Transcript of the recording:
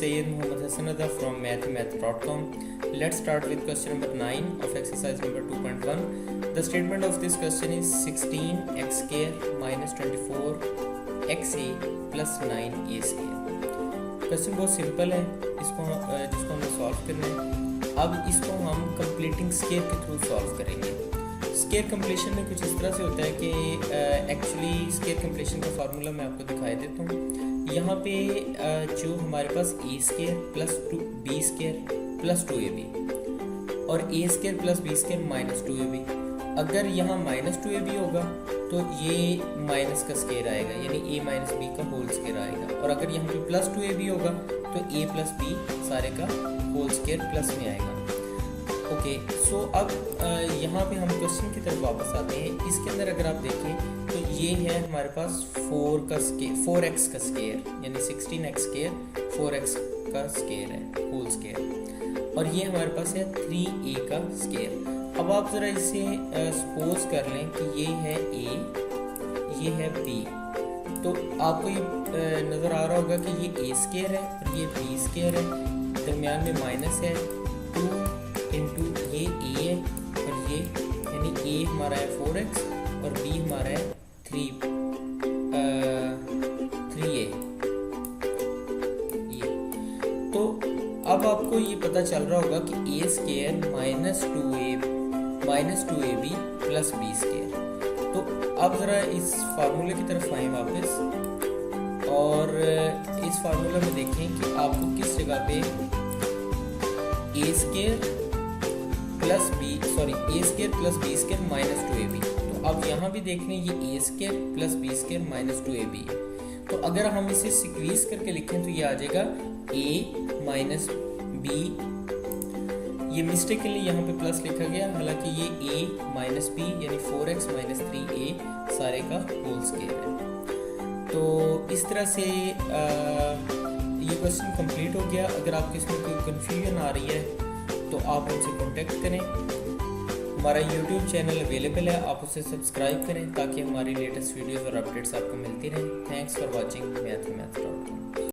Sayyid Muhammad Hassan Ada from mathemath.com. Let's start with question number 9 of exercise number 2.1. The statement of this question is 16x square minus 24xa plus 9a square. Question बहुत simple है, जिसको हमें solve करना है। अब इसको हम completing square के थ्रू सॉल्व करेंगे। स्केयर कंप्लीशन में कुछ इस तरह से होता है कि एक्चुअली स्केयर कंप्लीशन का फार्मूला मैं आपको दिखाई देता हूँ। यहाँ पे जो हमारे पास A square plus B square plus 2ab और A square plus B square minus 2ab, अगर यहाँ माइनस 2ab होगा तो ये माइनस का स्केयर आएगा, यानी a माइनस बी का होल स्केयर आएगा। और अगर यहाँ पे प्लस 2ab होगा तो a प्लस बी सारे का होल स्केयर प्लस में आएगा। ओके, सो अब यहाँ पे हम क्वेश्चन की तरफ वापस आते हैं। इसके अंदर अगर आप देखें तो ये है हमारे पास 4x का स्केयर, यानी 16x स्केयर 4x का स्केयर है, होल स्केयर। और ये हमारे पास है 3a का स्केयर। अब आप ज़रा इसे सपोज कर लें कि ये है a, ये है b, तो आपको ये नज़र आ रहा होगा कि ये a स्केयर है और ये b स्केयर है, दरमियान में माइनस है 2 इंटू ये a है और ये, यानी a हमारा है 4x और b हमारा है 3a। ये तो अब आपको ये पता चल रहा होगा कि a square minus 2ab plus b square. तो अब ज़रा इस फार्मूले की तरफ आएँ वापस और इस फार्मूला में देखें कि आपको किस जगह पे a square plus B square minus 2ab। तो अब यहाँ भी देख लें ये a square plus B square minus 2ab है। तो अगर हम इसे सिक्वीज करके लिखें तो ये आ जाएगा a माइनस बी, ये मिस्टेक के लिए यहाँ पे प्लस लिखा गया, हालांकि ये a माइनस बी यानी 4x माइनस 3a सारे का होल स्केयर है। तो इस तरह से ये क्वेश्चन कंप्लीट हो गया। अगर आपको इसमें कोई कन्फ्यूजन आ रही है तो आप हमसे कांटेक्ट करें। हमारा YouTube चैनल अवेलेबल है, आप उसे सब्सक्राइब करें ताकि हमारी लेटेस्ट वीडियोस और अपडेट्स आपको मिलती रहें। Thanks for watching मैथमेथ.com।